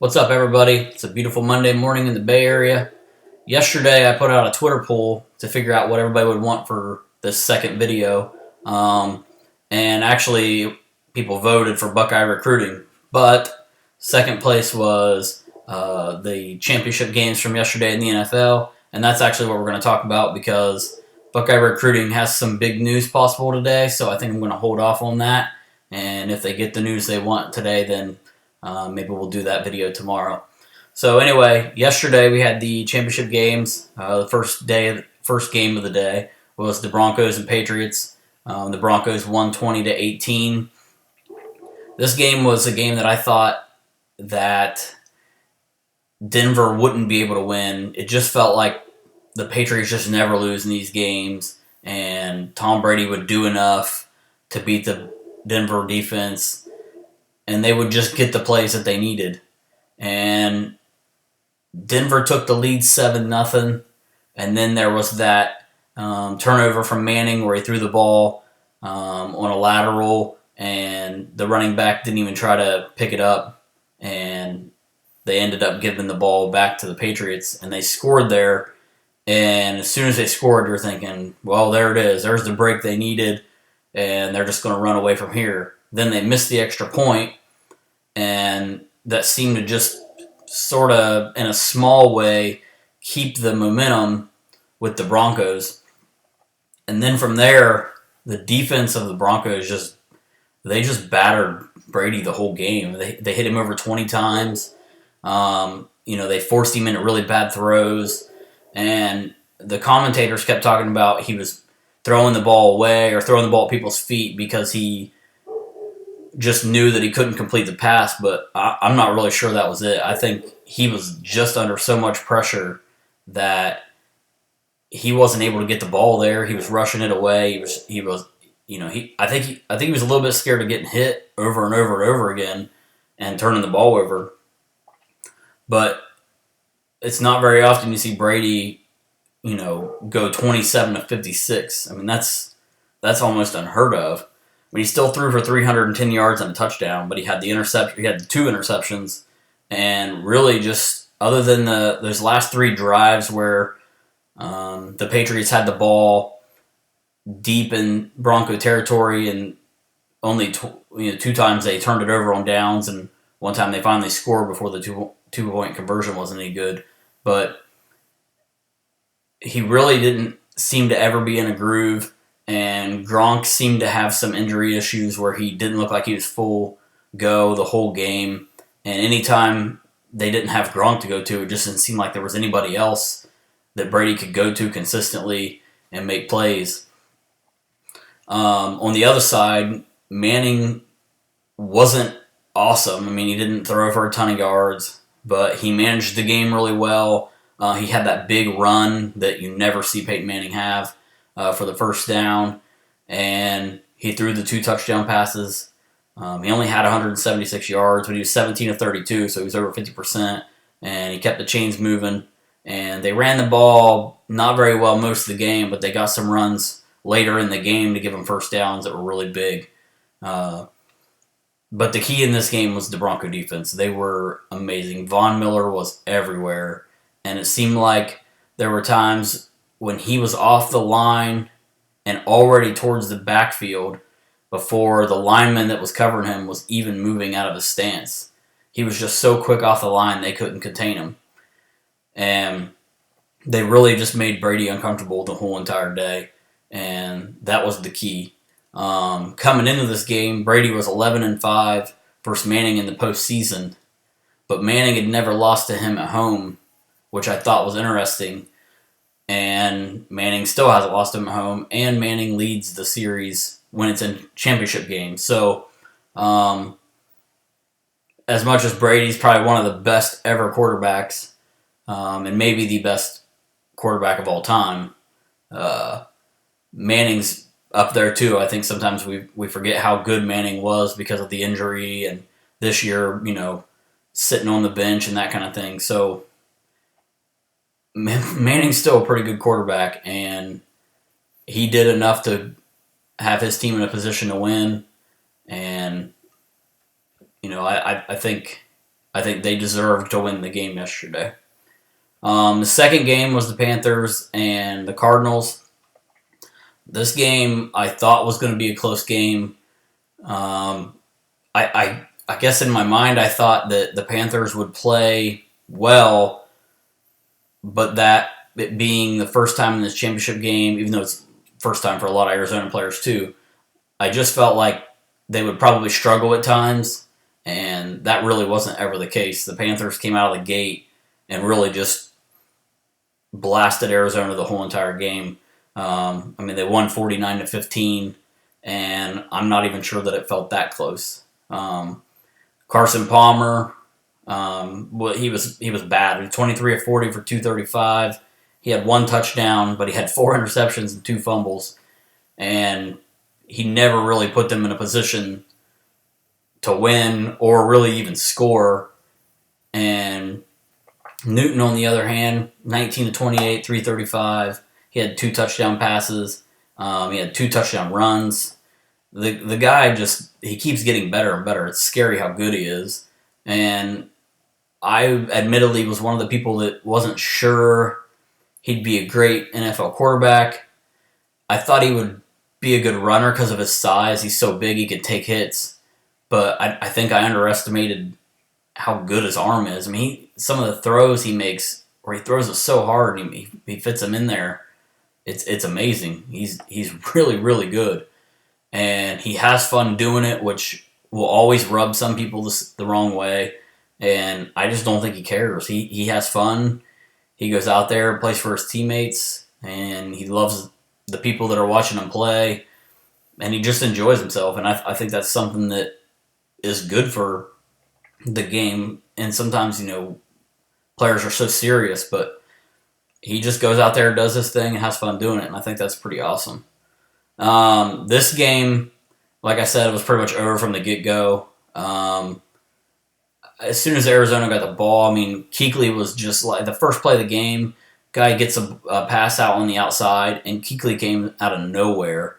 What's up, everybody? It's a beautiful Monday morning in the Bay Area. Yesterday, I put out a Twitter poll to figure out what everybody would want for this second video. And actually, people voted for Buckeye recruiting. But second place was the championship games from yesterday in the NFL. And that's actually what we're going to talk about because Buckeye recruiting has some big news possible today. So I think I'm going to hold off on that. And if they get the news they want today, then maybe we'll do that video tomorrow. So anyway, yesterday we had the championship games. The first game of the day was the Broncos and Patriots. The Broncos won 20-18. This game was a game that I thought that Denver wouldn't be able to win. It just felt like the Patriots just never lose in these games, and Tom Brady would do enough to beat the Denver defense, and they would just get the plays that they needed. And Denver took the lead 7-0, and then there was that turnover from Manning where he threw the ball on a lateral, and the running back didn't even try to pick it up, and they ended up giving the ball back to the Patriots, and they scored there. And as soon as they scored, you're thinking, well, there it is. There's the break they needed, and they're just going to run away from here. Then they missed the extra point, and that seemed to just sort of, in a small way, keep the momentum with the Broncos. And then from there, the defense of the Broncos just battered Brady the whole game. They hit him over 20 times. They forced him into really bad throws. And the commentators kept talking about he was throwing the ball away or throwing the ball at people's feet because he just knew that he couldn't complete the pass, but I'm not really sure that was it. I think he was just under so much pressure that he wasn't able to get the ball there. He was rushing it away. I think he was a little bit scared of getting hit over and over and over again and turning the ball over. But it's not very often you see Brady, go 27-56. I mean, that's almost unheard of. I mean, he still threw for 310 yards and a touchdown, but he had he had 2 interceptions, and really just other than those last 3 drives where the Patriots had the ball deep in Bronco territory, and only 2 times they turned it over on downs, and one time they finally scored before the two-point conversion wasn't any good. But he really didn't seem to ever be in a groove, and Gronk seemed to have some injury issues where he didn't look like he was full go the whole game. And anytime they didn't have Gronk to go to, it just didn't seem like there was anybody else that Brady could go to consistently and make plays. On the other side, Manning wasn't awesome. I mean, he didn't throw for a ton of yards, but he managed the game really well. He had that big run that you never see Peyton Manning have for the first down, and he threw the 2 touchdown passes. He only had 176 yards, but he was 17 of 32, so he was over 50%, and he kept the chains moving. And they ran the ball not very well most of the game, but they got some runs later in the game to give them first downs that were really big. But the key in this game was the Bronco defense. They were amazing. Von Miller was everywhere. And it seemed like there were times when he was off the line and already towards the backfield before the lineman that was covering him was even moving out of his stance. He was just so quick off the line they couldn't contain him. And they really just made Brady uncomfortable the whole entire day. And that was the key. Coming into this game, Brady was 11-5 versus Manning in the postseason, but Manning had never lost to him at home, which I thought was interesting. And Manning still hasn't lost to him at home, and Manning leads the series when it's in championship games. So, as much as Brady's probably one of the best ever quarterbacks, and maybe the best quarterback of all time, Manning's up there too. I think sometimes we forget how good Manning was because of the injury, and this year, sitting on the bench and that kind of thing. So Manning's still a pretty good quarterback, and he did enough to have his team in a position to win. And I think I think they deserved to win the game yesterday. The second game was the Panthers and the Cardinals. This game I thought was going to be a close game. I guess in my mind I thought that the Panthers would play well, but that it being the first time in this championship game, even though it's first time for a lot of Arizona players too, I just felt like they would probably struggle at times, and that really wasn't ever the case. The Panthers came out of the gate and really just blasted Arizona the whole entire game. They won 49-15, and I'm not even sure that it felt that close. Carson Palmer, he was bad. He was 23 of 40 for 235. He had one touchdown, but he had 4 interceptions and 2 fumbles, and he never really put them in a position to win or really even score. And Newton, on the other hand, 19 to 28, 335. He had 2 touchdown passes. He had 2 touchdown runs. The guy he keeps getting better and better. It's scary how good he is. And I admittedly was one of the people that wasn't sure he'd be a great NFL quarterback. I thought he would be a good runner because of his size. He's so big he could take hits. But I think I underestimated how good his arm is. Some of the throws he makes, where he throws it so hard and he fits them in there, it's amazing. He's really, really good. And he has fun doing it, which will always rub some people the wrong way. And I just don't think he cares. He has fun. He goes out there, plays for his teammates, and he loves the people that are watching him play. And he just enjoys himself. And I think that's something that is good for the game. And sometimes, players are so serious, but he just goes out there, does his thing, and has fun doing it. And I think that's pretty awesome. This game, like I said, it was pretty much over from the get-go. As soon as Arizona got the ball, Kuechly was just like the first play of the game. Guy gets a pass out on the outside, and Kuechly came out of nowhere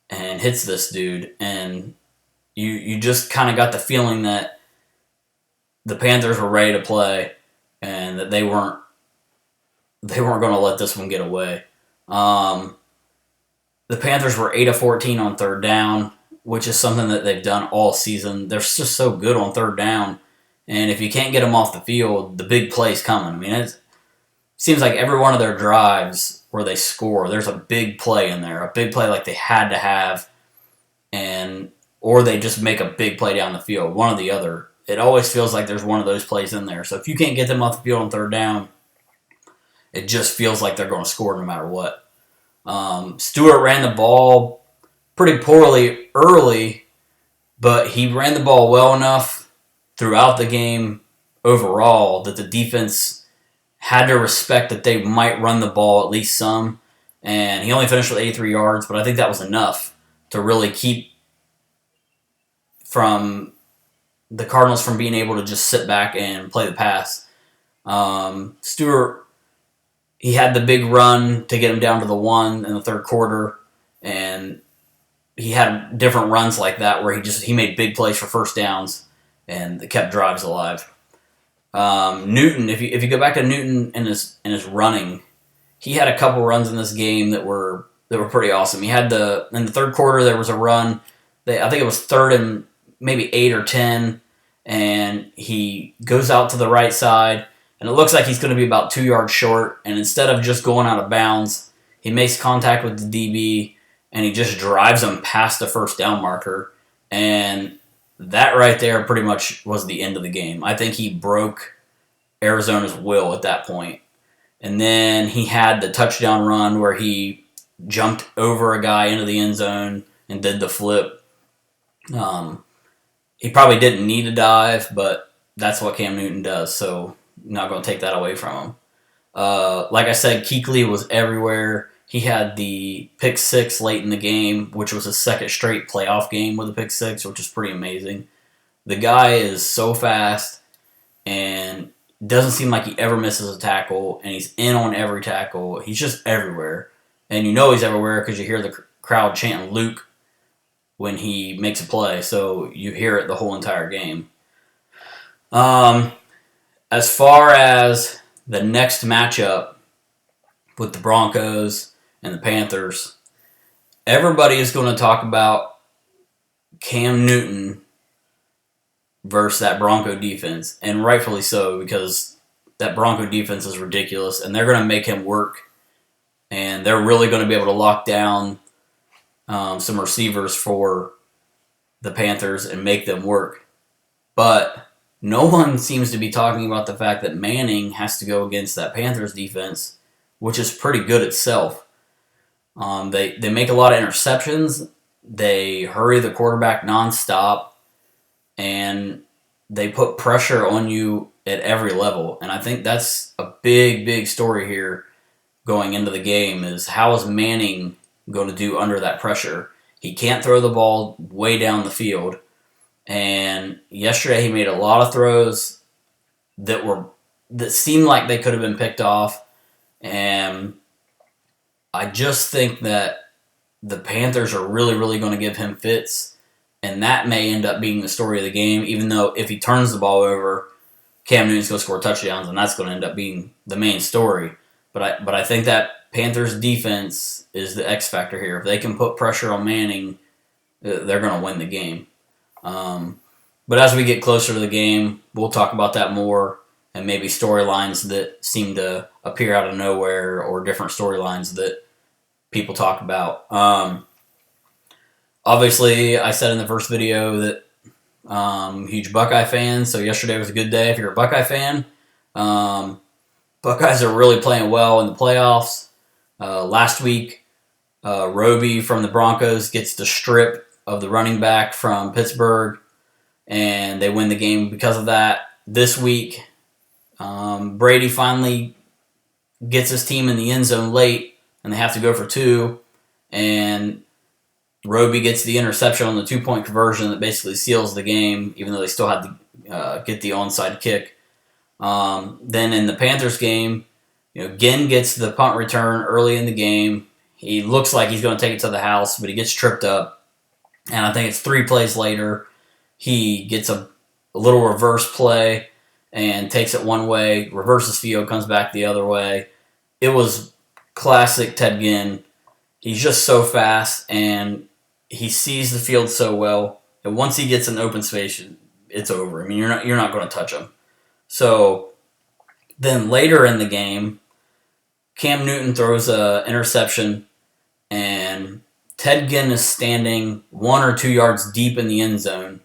and hits this dude. And you just kind of got the feeling that the Panthers were ready to play, and that they weren't going to let this one get away. The Panthers were 8 of 14 on third down, which is something that they've done all season. They're just so good on third down. And if you can't get them off the field, the big play's coming. It seems like every one of their drives where they score, there's a big play in there, a big play like they had to have, or they just make a big play down the field, one or the other. It always feels like there's one of those plays in there. So if you can't get them off the field on third down, it just feels like they're going to score no matter what. Stewart ran the ball pretty poorly early, but he ran the ball well enough throughout the game overall that the defense had to respect that they might run the ball at least some. And he only finished with 83 yards, but I think that was enough to really keep from the Cardinals from being able to just sit back and play the pass. Stewart, he had the big run to get him down to the 1 in the third quarter, and he had different runs like that where he made big plays for first downs and it kept drives alive. Newton, if you go back to Newton and his running, he had a couple runs in this game that were pretty awesome. He had in the third quarter there was a run. I think it was 3rd and maybe 8 or 10, and he goes out to the right side, and it looks like he's going to be about 2 yards short. And instead of just going out of bounds, he makes contact with the DB, and he just drives him past the first down marker. And that right there pretty much was the end of the game. I think he broke Arizona's will at that point. And then he had the touchdown run where he jumped over a guy into the end zone and did the flip. He probably didn't need a dive, but that's what Cam Newton does, so I'm not going to take that away from him. Like I said, Kuechly was everywhere. He had the pick 6 late in the game, which was his second straight playoff game with a pick 6, which is pretty amazing. The guy is so fast and doesn't seem like he ever misses a tackle, and he's in on every tackle. He's just everywhere. And you know he's everywhere because you hear the crowd chanting Luke when he makes a play, so you hear it the whole entire game. Um, as far as the next matchup with the Broncos and the Panthers, everybody is going to talk about Cam Newton versus that Bronco defense, and rightfully so, because that Bronco defense is ridiculous, and they're going to make him work, and they're really going to be able to lock down some receivers for the Panthers and make them work. But no one seems to be talking about the fact that Manning has to go against that Panthers defense, which is pretty good itself. They make a lot of interceptions. They hurry the quarterback nonstop, and they put pressure on you at every level. And I think that's a big, big story here going into the game is how is Manning going to do under that pressure? He can't throw the ball way down the field. And yesterday he made a lot of throws that seemed like they could have been picked off. And I just think that the Panthers are really, really going to give him fits. And that may end up being the story of the game, even though if he turns the ball over, Cam Newton's going to score touchdowns, and that's going to end up being the main story. But I think that Panthers defense is the X factor here. If they can put pressure on Manning, they're going to win the game. But as we get closer to the game, we'll talk about that more, and maybe storylines that seem to appear out of nowhere or different storylines that people talk about. Obviously, I said in the first video that huge Buckeye fan, so yesterday was a good day if you're a Buckeye fan. Buckeyes are really playing well in the playoffs. Last week, Roby from the Broncos gets the strip of the running back from Pittsburgh, and they win the game because of that. This week, Brady finally gets his team in the end zone late, and they have to go for two, and Roby gets the interception on the 2-point conversion that basically seals the game, even though they still had to get the onside kick. Then in the Panthers game, Ginn gets the punt return early in the game. He looks like he's going to take it to the house, but he gets tripped up. And I think it's 3 plays later, he gets a little reverse play and takes it one way, reverses field, comes back the other way. It was classic Ted Ginn. He's just so fast, and he sees the field so well. And once he gets in open space, it's over. I mean, you're not going to touch him. So then later in the game, Cam Newton throws an interception, and Ted Ginn is standing 1 or 2 yards deep in the end zone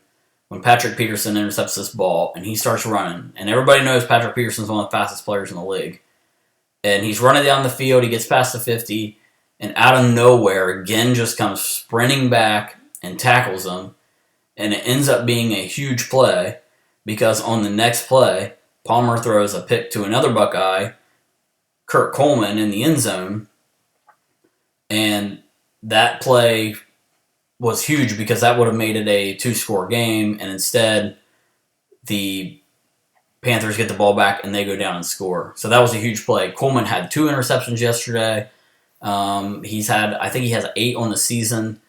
when Patrick Peterson intercepts this ball, and he starts running. And everybody knows Patrick Peterson's one of the fastest players in the league. And he's running down the field. He gets past the 50. And out of nowhere, Ginn just comes sprinting back and tackles him. And it ends up being a huge play because on the next play, Palmer throws a pick to another Buckeye, Kurt Coleman, in the end zone. And that play was huge because that would have made it a 2-score game. And instead, the Panthers get the ball back and they go down and score. So that was a huge play. Coleman had 2 interceptions yesterday. I think he has 8 on the season.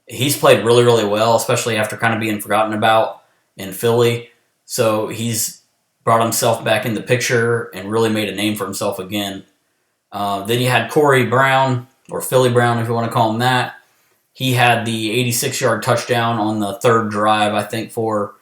He's played really, really well, especially after kind of being forgotten about in Philly. So he's brought himself back in the picture and really made a name for himself again. Then you had Corey Brown, or Philly Brown if you want to call him that. He had the 86-yard touchdown on the 3rd drive, I think, for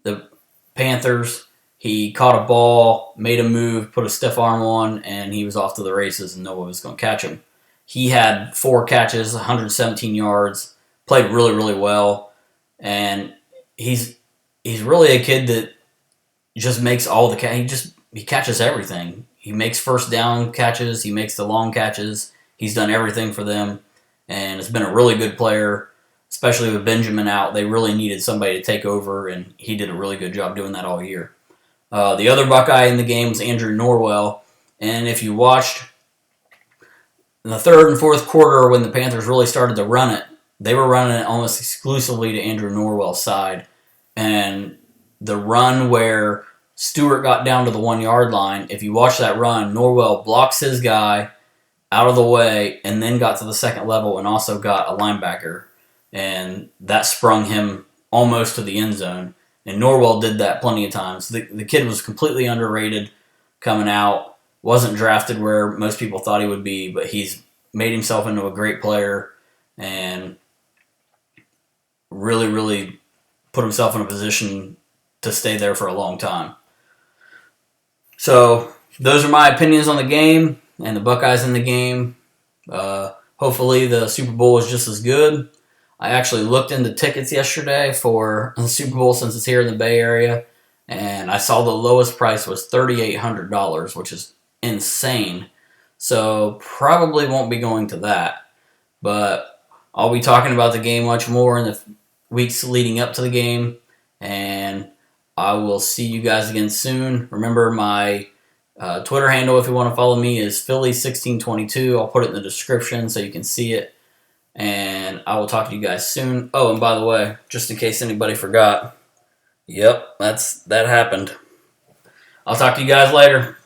the Panthers. He caught a ball, made a move, put a stiff arm on, and he was off to the races, and no one was going to catch him. He had 4 catches, 117 yards, played really, really well, and he's really a kid that just makes all the he catches everything. He makes first down catches, he makes the long catches. He's done everything for them, and has been a really good player, especially with Benjamin out. They really needed somebody to take over, and he did a really good job doing that all year. The other Buckeye in the game was Andrew Norwell, and if you watched in the 3rd and 4th quarter when the Panthers really started to run it, they were running it almost exclusively to Andrew Norwell's side. And the run where Stewart got down to the 1-yard line, if you watch that run, Norwell blocks his guy out of the way and then got to the second level and also got a linebacker. And that sprung him almost to the end zone. And Norwell did that plenty of times. The kid was completely underrated coming out. Wasn't drafted where most people thought he would be, but he's made himself into a great player and really, really put himself in a position to stay there for a long time. So those are my opinions on the game and the Buckeyes in the game. Hopefully the Super Bowl is just as good. I actually looked into tickets yesterday for the Super Bowl since it's here in the Bay Area, and I saw the lowest price was $3,800, which is insane. So probably won't be going to that. But I'll be talking about the game much more in the weeks leading up to the game, and I will see you guys again soon. Remember, my Twitter handle, if you want to follow me, is Philly1622. I'll put it in the description so you can see it. And I will talk to you guys soon. Oh, and by the way, just in case anybody forgot, yep, that happened. I'll talk to you guys later.